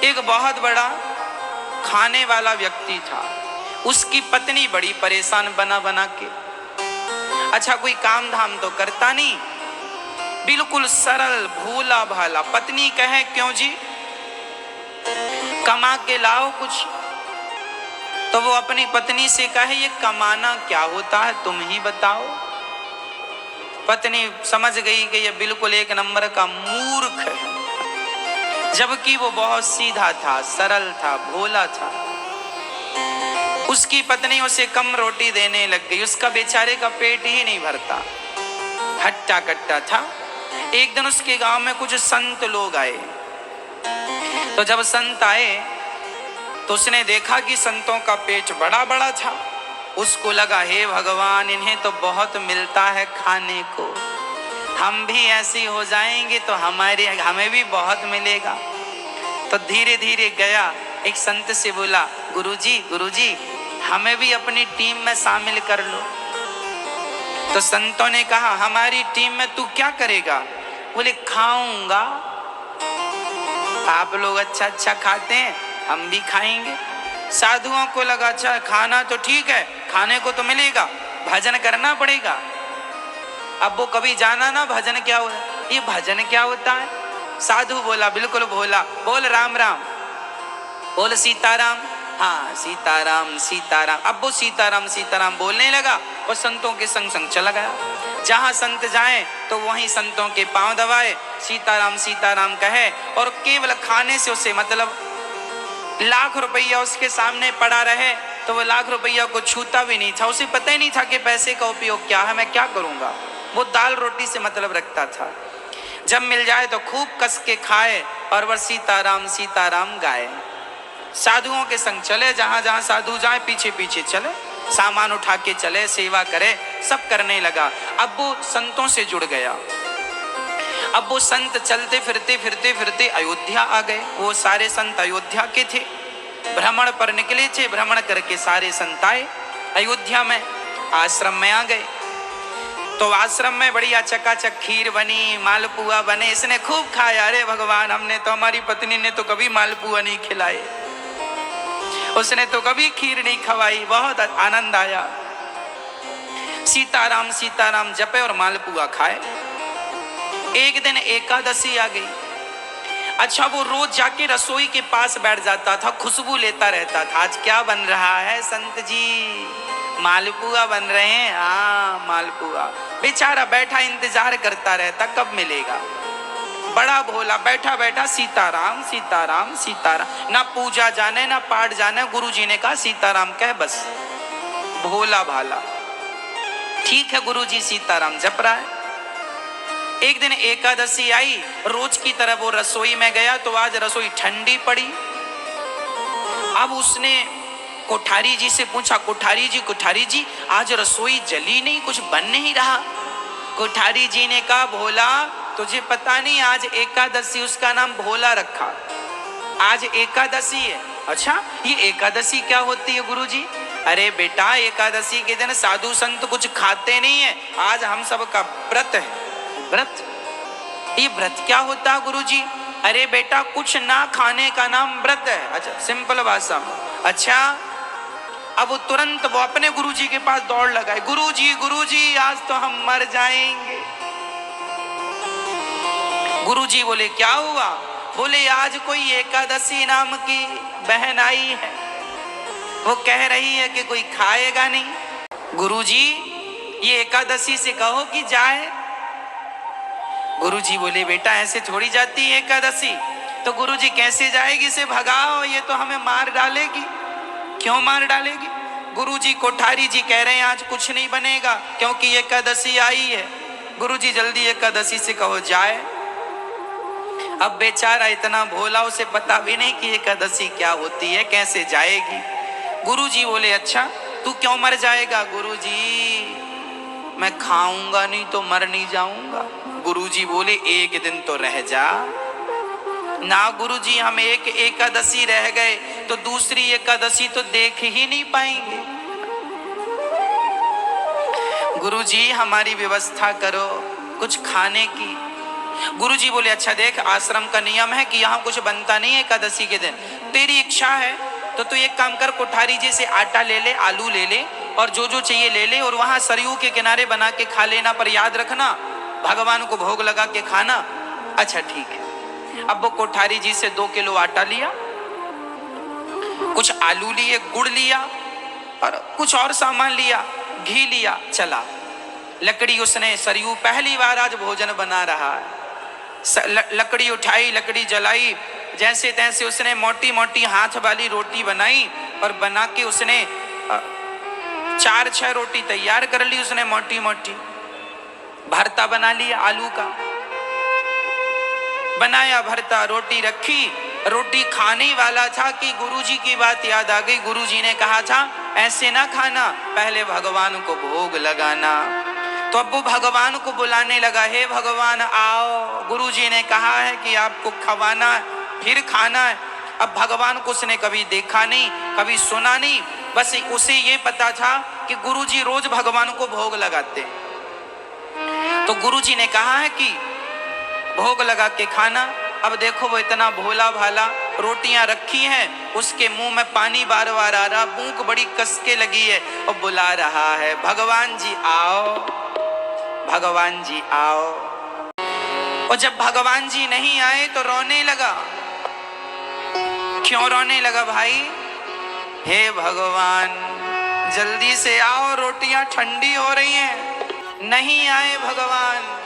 एक बहुत बड़ा खाने वाला व्यक्ति था, उसकी पत्नी बड़ी परेशान बना बना के। अच्छा, कोई काम धाम तो करता नहीं, बिल्कुल सरल भोला भाला। पत्नी कहे क्यों जी, कमा के लाओ कुछ। तो वो अपनी पत्नी से कहे ये कमाना क्या होता है, तुम ही बताओ। पत्नी समझ गई कि ये बिल्कुल एक नंबर का मूर्ख है, जबकि वो बहुत सीधा था, सरल था, भोला था। उसकी पत्नी उसे कम रोटी देने लग गई, उसका बेचारे का पेट ही नहीं भरता, हट्टा कट्टा था। एक दिन उसके गांव में कुछ संत लोग आए, तो जब संत आए तो उसने देखा कि संतों का पेट बड़ा बड़ा था। उसको लगा हे भगवान, इन्हें तो बहुत मिलता है खाने को, हम भी ऐसे हो जाएंगे तो हमें भी बहुत मिलेगा। तो धीरे धीरे गया, एक संत से बोला गुरुजी गुरुजी, हमें भी अपनी टीम में शामिल कर लो। तो संतों ने कहा हमारी टीम में तू क्या करेगा? बोले खाऊंगा। आप लोग अच्छा अच्छा खाते हैं, हम भी खाएंगे। साधुओं को लगा अच्छा खाना तो ठीक है, खाने को तो मिलेगा, भजन करना पड़ेगा। अब वो कभी जाना ना भजन क्या होता है, ये भजन क्या होता है। साधु बोला बिल्कुल भोला, बोल राम राम, बोल सीताराम, हाँ सीताराम सीताराम। अब वो सीताराम सीताराम बोलने लगा और संतों के संग संग चला गया। जहां संत जाए तो वहीं संतों के पांव दबाए, सीताराम सीताराम कहे, और केवल खाने से उसे मतलब लाख रुपया उसके सामने पड़ा रहे तो वो लाख रुपया को छूता भी नहीं था। उसे पता ही नहीं था कि पैसे का उपयोग क्या है, मैं क्या करूंगा। वो दाल रोटी से मतलब रखता था, जब मिल जाए तो खूब कस के खाए और वह सीताराम सीताराम गाए। साधुओं के संग चले, जहां जहां साधु जाए पीछे पीछे चले, सामान उठा के चले, सेवा करे, सब करने लगा। अब वो संतों से जुड़ गया। अब वो संत चलते फिरते फिरते फिरते अयोध्या आ गए। वो सारे संत अयोध्या के थे, भ्रमण पर निकले थे। भ्रमण करके सारे संत आए अयोध्या में, आश्रम में आ गए। तो आश्रम में बढ़िया चकाचक खीर बनी, मालपुआ बने, इसने खूब खाया। अरे भगवान, हमने तो, हमारी पत्नी ने तो कभी मालपुआ नहीं खिलाए, उसने तो कभी खीर नहीं खवाई, बहुत आनंद आया। सीताराम सीताराम जपे और मालपुआ खाए। एक दिन एकादशी आ गई। अच्छा, वो रोज जाके रसोई के पास बैठ जाता था, खुशबू लेता रहता था। आज क्या बन रहा है संत जी? मालपुआ बन रहे हैं। हाँ मालपुआ। बेचारा बैठा इंतजार करता रहता कब मिलेगा। बड़ा भोला, बैठा बैठा सीताराम सीताराम सीताराम, ना पूजा जाने ना पाठ जाने। गुरुजी ने कहा सीताराम कह बस। भोला भाला, ठीक है गुरुजी सीताराम जप रहा है। एक दिन एकादशी आई, रोज की तरह वो रसोई में गया तो आज रसोई ठंडी पड़ी। अब उसने कोठारी जी से पूछा, कोठारी जी आज रसोई जली नहीं, कुछ बन नहीं रहा। कोठारी जी ने कहा भोला, तुझे पता नहीं आज एकादशी, उसका नाम भोला रखा, आज एकादशी है। अच्छा, ये एकादशी क्या होती है गुरुजी? अरे बेटा, एकादशी के दिन साधु संत कुछ खाते नहीं है, आज हम सब का व्रत है। व्रत? ये व्रत क्या होता है गुरुजी? अरे बेटा, कुछ ना खाने का नाम व्रत है। अच्छा, सिंपल भाषा में। अच्छा, अब तुरंत वो अपने गुरुजी के पास दौड़ लगाए, गुरुजी आज तो हम मर जाएंगे। गुरुजी बोले क्या हुआ? बोले आज कोई एकादशी नाम की बहन आई है, वो कह रही है कि कोई खाएगा नहीं। गुरुजी, ये एकादशी से कहो कि जाए। गुरुजी बोले बेटा ऐसे थोड़ी जाती है एकादशी। तो गुरुजी कैसे जाएगी, इसे भगाओ, ये तो हमें मार डालेगी। क्यों मार डालेगी? गुरुजी, कोठारी जी कह रहे हैं आज कुछ नहीं बनेगा क्योंकि एकादशी आई है। गुरुजी जल्दी एकादशी से कहो जाए। अब बेचारा इतना भोला, उसे पता भी नहीं कि एकादशी क्या होती है, कैसे जाएगी। गुरुजी बोले अच्छा तू क्यों मर जाएगा? गुरुजी मैं खाऊंगा नहीं तो मर नहीं जाऊंगा। गुरुजी बोले एक दिन तो रह जा ना। गुरुजी, हम एक एकादशी रह गए तो दूसरी एकादशी तो देख ही नहीं पाएंगे। गुरुजी हमारी व्यवस्था करो कुछ खाने की। गुरुजी बोले अच्छा देख, आश्रम का नियम है कि यहाँ कुछ बनता नहीं है एकादशी के दिन, तेरी इच्छा है तो तू एक काम कर, कोठारी जी से आटा ले ले, आलू ले ले और जो जो चाहिए ले ले और वहां सरयू के किनारे बना के खा लेना, पर याद रखना भगवान को भोग लगा के खाना। अच्छा ठीक है। अब वो कोठारी जी से 2 किलो आटा लिया, कुछ आलू लिए, गुड़ लिया और कुछ और सामान लिया, घी लिया, चला। लकड़ी उसने, सरयू पहली बार आज भोजन बना रहा है, लकड़ी उठाई, लकड़ी जलाई, जैसे तैसे उसने मोटी मोटी हाथ वाली रोटी बनाई और बना के उसने 4-6 रोटी तैयार कर ली उसने मोटी मोटी। भरता बना लिया, आलू का बनाया भरता, रोटी रखी, रोटी खाने वाला था कि गुरुजी की बात याद आ गई। गुरुजी ने कहा था ऐसे ना खाना, पहले भगवान को भोग लगाना। तो अब वो भगवान को बुलाने लगा, हे भगवान आओ, गुरुजी ने कहा है कि आपको खवाना है फिर खाना है। अब भगवान को उसने कभी देखा नहीं, कभी सुना नहीं, बस उसे ये पता था कि गुरुजी रोज भगवान को भोग लगाते। तो गुरुजी ने कहा है कि भोग लगा के खाना। अब देखो वो इतना भोला भाला, रोटियां रखी हैं, उसके मुंह में पानी बार बार आ रहा, भूख बड़ी कसके लगी है और बुला रहा है भगवान जी आओ, भगवान जी आओ। और जब भगवान जी नहीं आए तो रोने लगा। क्यों रोने लगा भाई? हे भगवान जल्दी से आओ, रोटियां ठंडी हो रही हैं। नहीं आए भगवान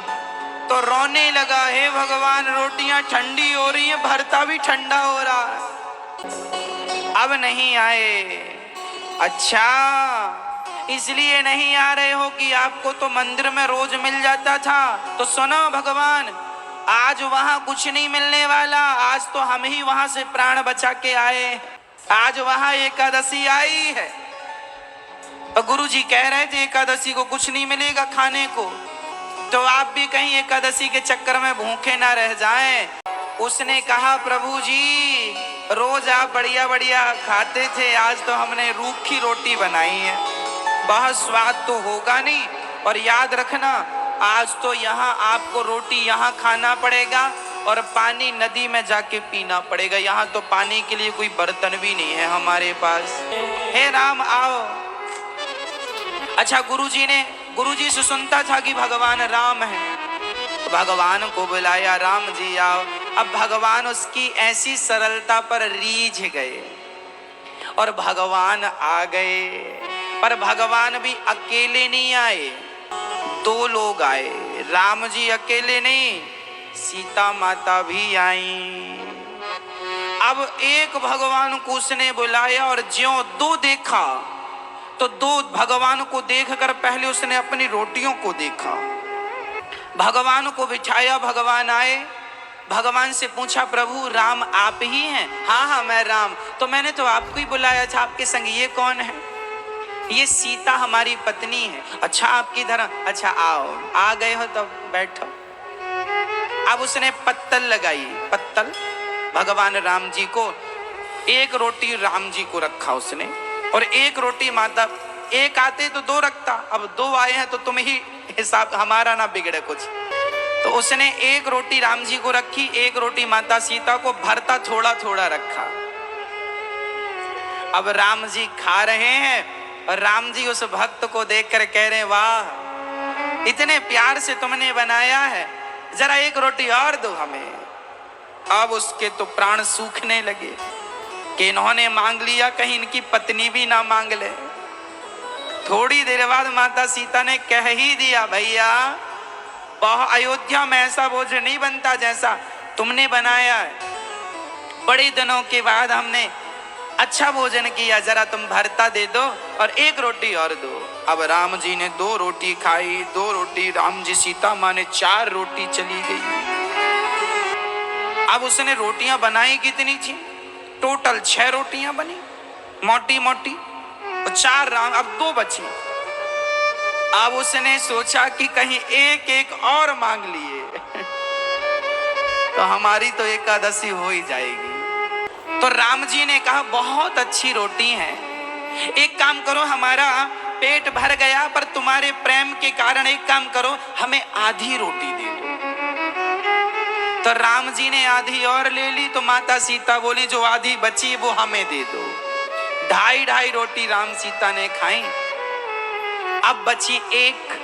तो रोने लगा, हे भगवान रोटियां ठंडी हो रही हैं, भरता भी ठंडा हो रहा है, अब नहीं आए। अच्छा इसलिए नहीं आ रहे हो कि आपको तो मंदिर में रोज मिल जाता था। तो सुनो भगवान, आज वहां कुछ नहीं मिलने वाला, आज तो हम ही वहां से प्राण बचा के आए, आज वहां एकादशी आई है। और गुरुजी कह रहे थे एकादशी को कुछ नहीं मिलेगा खाने को, तो आप भी कहीं एकादशी के चक्कर में भूखे ना रह जाएं। उसने कहा प्रभु जी रोज आप बढ़िया बढ़िया खाते थे, आज तो हमने रूखी रोटी बनाई है, बहुत स्वाद तो होगा नहीं, और याद रखना आज तो यहाँ आपको रोटी यहाँ खाना पड़ेगा और पानी नदी में जाके पीना पड़ेगा, यहाँ तो पानी के लिए कोई बर्तन भी नहीं है हमारे पास। हे राम आओ। अच्छा गुरुजी से सुनता था कि भगवान राम है, तो भगवान को बुलाया, राम जी आओ। अब भगवान उसकी ऐसी सरलता पर रीझ गए और भगवान आ गए। पर भगवान भी अकेले नहीं आए, 2 लोग आए। राम जी अकेले नहीं, सीता माता भी आई। अब एक भगवान को उसने बुलाया और ज्यों 2 देखा तो 2 भगवान को देखकर पहले उसने अपनी रोटियों को देखा। भगवान को बिठाया, भगवान आए, भगवान से पूछा प्रभु राम आप ही हैं? हाँ हाँ मैं राम। तो मैंने तो आपको ही बुलाया था, आपके संग ये कौन है? ये सीता हमारी पत्नी है। अच्छा आपकी धर्म, अच्छा आओ, आ गए हो तो बैठो। अब उसने पत्तल लगाई, पत्तल भगवान राम जी को, एक रोटी राम जी को रखा उसने और एक रोटी माता, एक आते तो 2 रखता, अब 2 आए हैं तो तुम ही हिसाब, हमारा ना बिगड़े कुछ। तो उसने एक रोटी राम जी को रखी, एक रोटी माता सीता को, भरता थोड़ा थोड़ा रखा। अब राम जी खा रहे हैं और राम जी उस भक्त को देखकर कह रहे वाह इतने प्यार से तुमने बनाया है, जरा एक रोटी और दो हमें। अब उसके तो प्राण सूखने लगे कि इन्होंने मांग लिया, कहीं इनकी पत्नी भी ना मांग ले। थोड़ी देर बाद माता सीता ने कह ही दिया भैया बहुत अयोध्या में ऐसा भोजन नहीं बनता जैसा तुमने बनाया है, बड़े दिनों के बाद हमने अच्छा भोजन किया, जरा तुम भरता दे दो और एक रोटी और दो। अब राम जी ने 2 रोटी खाई, 2 रोटी राम जी, सीता माँ ने 4 रोटी चली गई। अब उसने रोटियां बनाई कितनी थी? टोटल 6 रोटियां बनी मोटी मोटी और 4 राम, अब 2 बची। अब उसने सोचा कि कहीं एक एक और मांग लिए तो हमारी तो एकादशी हो ही जाएगी। तो राम जी ने कहा बहुत अच्छी रोटी है, एक काम करो हमारा पेट भर गया, पर तुम्हारे प्रेम के कारण एक काम करो हमें आधी रोटी दे दो। तो राम जी ने आधी और ले ली, तो माता सीता बोली जो आधी बची वो हमें दे दो। 2.5 रोटी राम सीता ने खाई, अब बची 1।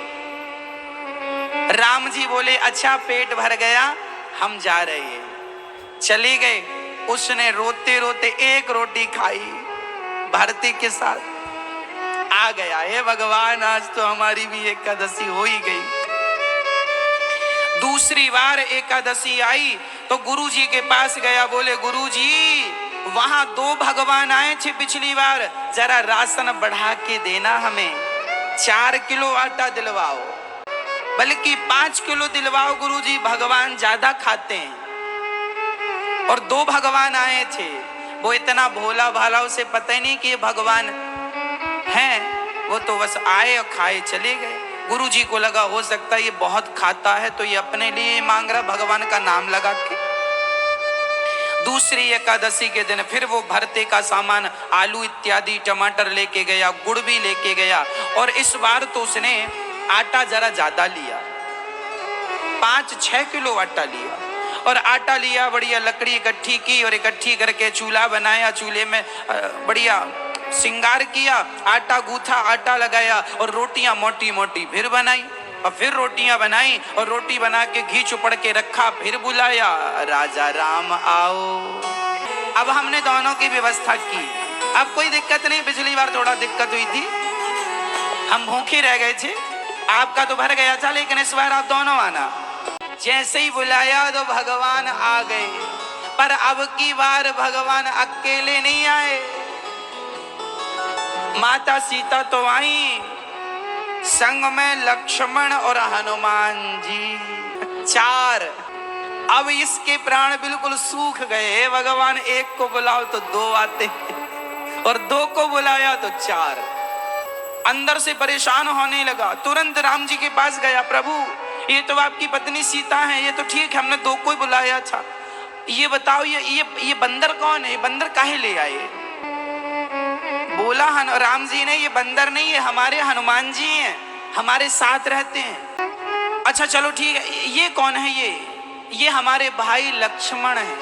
राम जी बोले अच्छा पेट भर गया, हम जा रहे हैं। चले गए। उसने रोते रोते 1 रोटी खाई, भरते के साथ आ गया, हे भगवान आज तो हमारी भी एकादशी हो ही गई। दूसरी बार एकादशी आई तो गुरु जी के पास गया, बोले गुरु जी वहां 2 भगवान आए थे पिछली बार, जरा राशन बढ़ा के देना, हमें 4 किलो आटा दिलवाओ, बल्कि 5 किलो दिलवाओ गुरु जी, भगवान ज्यादा खाते हैं। और 2 भगवान आए थे, वो इतना भोला भाला, उसे पता ही नहीं कि ये भगवान हैं, वो तो बस आए और खाए चले गए। गुरु जी को लगा हो सकता है ये बहुत खाता है तो ये अपने लिए मांग रहा, भगवान का नाम लगा के। दूसरी एकादशी के दिन फिर वो भरते का सामान, आलू इत्यादि, टमाटर लेके गया, गुड़ भी लेके गया, और इस बार तो उसने आटा जरा ज्यादा लिया, 5-6 किलो आटा लिया। और आटा लिया, बढ़िया लकड़ी इकट्ठी की और इकट्ठी करके चूल्हा बनाया, चूल्हे में बढ़िया श्रृंगार किया, आटा गूथा, आटा लगाया और रोटियां मोटी मोटी फिर बनाई, और फिर रोटियां बनाई और रोटी बना के घी चुपड़ के रखा, फिर बुलाया राजा राम आओ। अब हमने दोनों की व्यवस्था की, अब कोई दिक्कत नहीं। पिछली बार थोड़ा दिक्कत हुई थी, हम भूखे रह गए थे, आपका तो भर गया था, लेकिन इस बार आप दोनों आना। जैसे ही बुलाया तो भगवान आ गए, पर अब की बार भगवान अकेले नहीं आए, माता सीता तो आई, संग में लक्ष्मण और हनुमान जी 4। अब इसके प्राण बिल्कुल सूख गए, भगवान 1 को बुलाओ तो 2 आते और 2 को बुलाया तो 4। अंदर से परेशान होने लगा, तुरंत राम जी के पास गया, प्रभु ये तो आपकी पत्नी सीता है, ये तो ठीक है, हमने 2 को ही बुलाया था, ये बताओ ये बंदर कौन है, बंदर काहे ले आए? बोला राम जी ने, ये बंदर नहीं है, हमारे हनुमान जी हैं, हमारे साथ रहते हैं। अच्छा चलो ठीक है, ये कौन है? ये हमारे भाई लक्ष्मण हैं।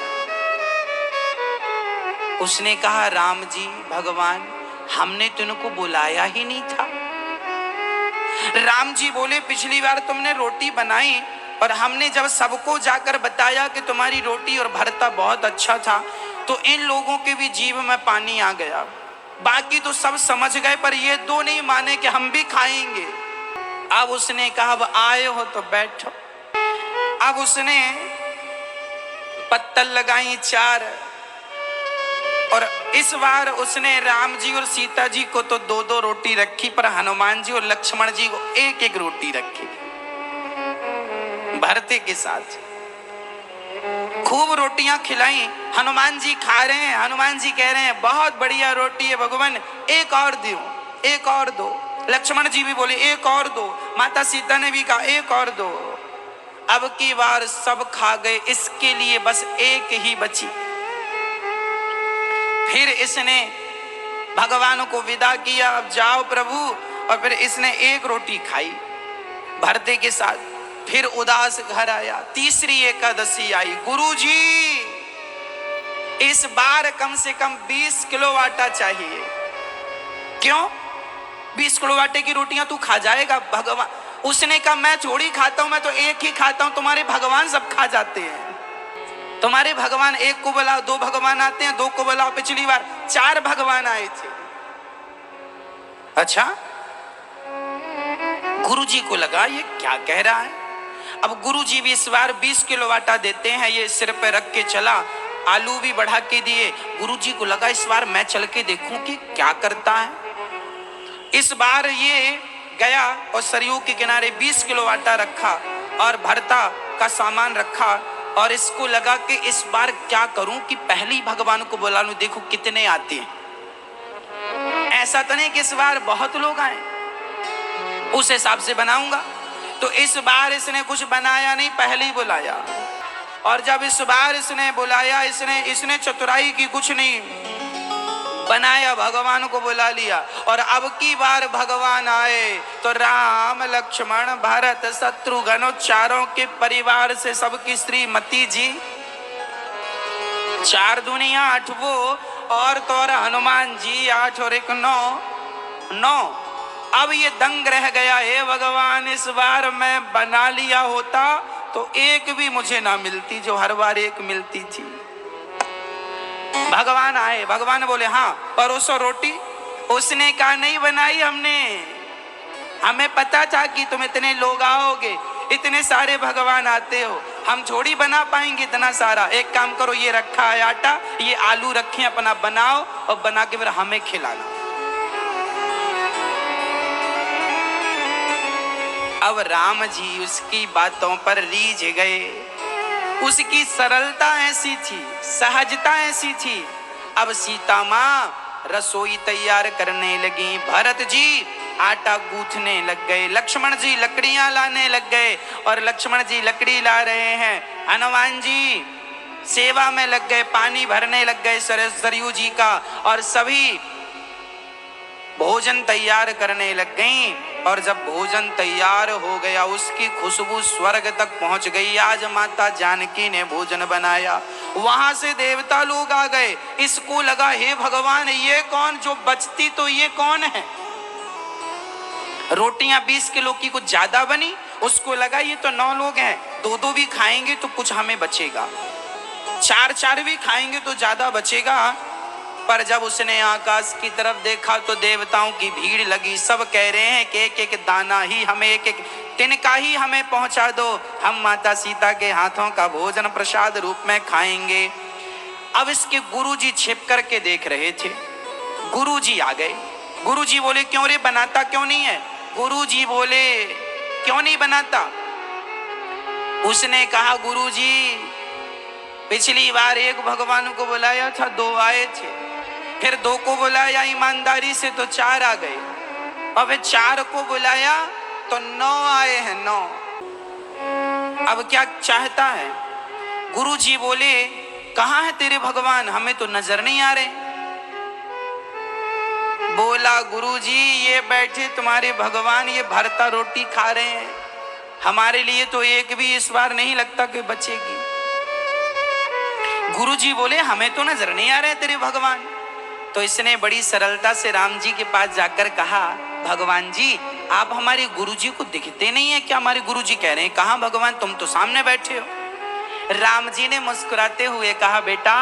उसने कहा राम जी भगवान हमने तुमको बुलाया ही नहीं था। राम जी बोले पिछली बार तुमने रोटी बनाई और हमने जब सबको जाकर बताया कि तुम्हारी रोटी और भरता बहुत अच्छा था, तो इन लोगों के भी जीभ में पानी आ गया, बाकी तो सब समझ गए, पर ये 2 नहीं माने कि हम भी खाएंगे। अब उसने कहा अब आए हो तो बैठो। अब उसने पत्तल लगाई 4, और इस बार उसने राम जी और सीता जी को तो 2-2 रोटी रखी, पर हनुमान जी और लक्ष्मण जी को 1-1 रोटी रखी, भरते के साथ खूब रोटियां खिलाई। हनुमान जी खा रहे हैं, हनुमान जी कह रहे हैं बहुत बढ़िया रोटी है भगवान, 1 और दो, 1 और दो। लक्ष्मण जी भी बोले 1 और दो, माता सीता ने भी कहा 1 और दो। अब की बार सब खा गए, इसके लिए बस 1 ही बची। फिर इसने भगवान को विदा किया, अब जाओ प्रभु, और फिर इसने 1 रोटी खाई भरते के साथ, फिर उदास घर आया। तीसरी एकादशी आई, गुरुजी इस बार कम से कम 20 किलो आटा चाहिए। क्यों? 20 किलो आटे की रोटियां तू खा जाएगा? भगवान उसने कहा मैं थोड़ी खाता हूं, मैं तो 1 ही खाता हूं, तुम्हारे भगवान सब खा जाते हैं। तुम्हारे भगवान 1 को बुलाओ, 2 भगवान आते हैं, 2 को बुलाओ। पिछली बार 4 भगवान आए थे। अच्छा, गुरुजी को लगा ये क्या कह रहा है। अब गुरुजी भी इस बार 20 किलो आटा देते हैं, ये सिर पे रख के चला, आलू भी बढ़ा के दिए। गुरुजी को लगा इस बार मैं चल के देखूं कि क्या करता है। इस बार ये गया और सरयू के किनारे 20 किलो आटा रखा और भरता का सामान रखा, और इसको लगा कि इस बार क्या करूं कि पहली भगवान को बुला लूं, देखो कितने आते हैं। ऐसा तो नहीं कि इस बार बहुत लोग आए, उस हिसाब से बनाऊंगा। तो इस बार इसने कुछ बनाया नहीं, पहले ही बुलाया। और जब इस बार इसने बुलाया, इसने चतुराई की कुछ नहीं, बनाया, भगवान को बुला लिया। और अब की बार भगवान आए तो राम लक्ष्मण भरत शत्रुघ्न चारों के परिवार से सबकी श्रीमती जी, 4 दुनिया 8 वो, और तो और हनुमान जी 8 और 1 9। अब ये दंग रह गया, हे भगवान इस बार मैं बना लिया होता तो एक भी मुझे ना मिलती जो हर बार एक मिलती थी। भगवान आए, भगवान बोले हाँ परोसो रोटी। उसने कहा नहीं बनाई हमने, हमें पता था कि तुम इतने लोग आओगे, इतने सारे भगवान आते हो, हम थोड़ी बना पाएंगे इतना सारा। एक काम करो, ये रखा है आटा, ये आलू रखे अपना बनाओ और बना के फिर हमें खिलाना। अब राम जी उसकी बातों पर रीझ गए, उसकी सरलता ऐसी थी, सहजता ऐसी थी। अब सीता माँ रसोई तैयार करने लगी, भरत जी आटा गूंथने लग गए, लक्ष्मण जी लकड़ियां लाने लग गए और लक्ष्मण जी लकड़ी ला रहे हैं, हनुमान जी सेवा में लग गए, पानी भरने लग गए सरयू जी का, और सभी भोजन तैयार करने लग गई। और जब भोजन तैयार हो गया, उसकी खुशबू स्वर्ग तक पहुंच गई। आज माता जानकी ने भोजन बनाया, वहां से देवता लोग आ गए। इसको लगा हे भगवान ये कौन, जो बचती तो ये कौन है। रोटियां 20 किलो की कुछ ज्यादा बनी, उसको लगा ये तो 9 लोग हैं, 2-2 भी खाएंगे तो कुछ हमें बचेगा, 4-4 भी खाएंगे तो ज्यादा बचेगा। पर जब उसने आकाश की तरफ देखा तो देवताओं की भीड़ लगी, सब कह रहे हैं कि एक एक दाना ही हमें, एक एक तिनका ही हमें पहुंचा दो, हम माता सीता के हाथों का भोजन प्रसाद रूप में खाएंगे। अब इसके गुरुजी छिप करके देख रहे थे, गुरुजी आ गए। गुरुजी बोले क्यों रे बनाता क्यों नहीं है। गुरुजी बोले क्यों नहीं बनाता। उसने कहा गुरुजी पिछली बार एक भगवान को बुलाया था, 2 आए थे, फिर 2 को बुलाया ईमानदारी से तो 4 आ गए, और फिर 4 को बुलाया तो 9 आए हैं, 9। अब क्या चाहता है। गुरुजी बोले कहाँ है तेरे भगवान, हमें तो नजर नहीं आ रहे। बोला गुरुजी ये बैठे तुम्हारे भगवान ये भरता रोटी खा रहे हैं, हमारे लिए तो एक भी इस बार नहीं लगता कि बचेगी। गुरुजी बोले हमें तो नजर नहीं आ रहे तेरे भगवान। तो इसने बड़ी सरलता से राम जी के पास जाकर कहा भगवान जी आप हमारे गुरुजी को दिखते नहीं है क्या। हमारे गुरुजी कह रहे हैं कहाँ भगवान, तुम तो सामने बैठे हो। राम जी ने मुस्कुराते हुए कहा बेटा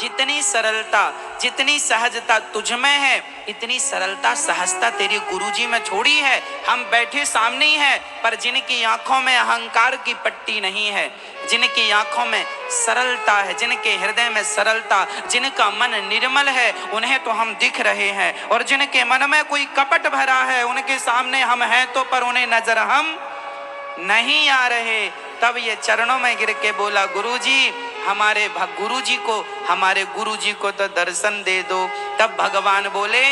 जितनी सरलता जितनी सहजता तुझ में है इतनी सरलता सहजता तेरे गुरुजी में थोड़ी है। हम बैठे सामने ही है, पर जिनकी आंखों में अहंकार की पट्टी नहीं है, जिनकी आंखों में सरलता है, जिनके हृदय में सरलता, जिनका मन निर्मल है उन्हें तो हम दिख रहे हैं, और जिनके मन में कोई कपट भरा है उनके सामने हम हैं तो पर उन्हें नजर हम नहीं आ रहे। तब ये चरणों में गिर के बोला गुरुजी हमारे गुरुजी को तो दर्शन दे दो। तब भगवान बोले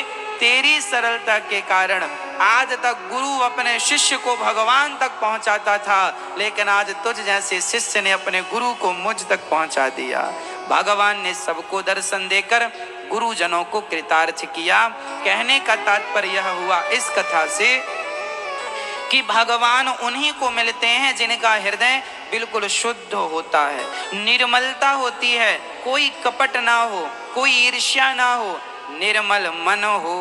तेरी सरलता के कारण आज तक गुरु अपने शिष्य को भगवान तक पहुंचाता था, लेकिन आज तुझ जैसे शिष्य ने अपने गुरु को मुझ तक पहुंचा दिया। भगवान ने सबको दर्शन देकर गुरुजनों को कृतार्थ किया। कहने का तात्पर्य यह हुआ इस कथा से कि भगवान उन्हीं को मिलते हैं जिनका हृदय बिल्कुल शुद्ध होता है, निर्मलता होती है, कोई कपट ना हो, कोई ईर्ष्या ना हो, निर्मल मन हो।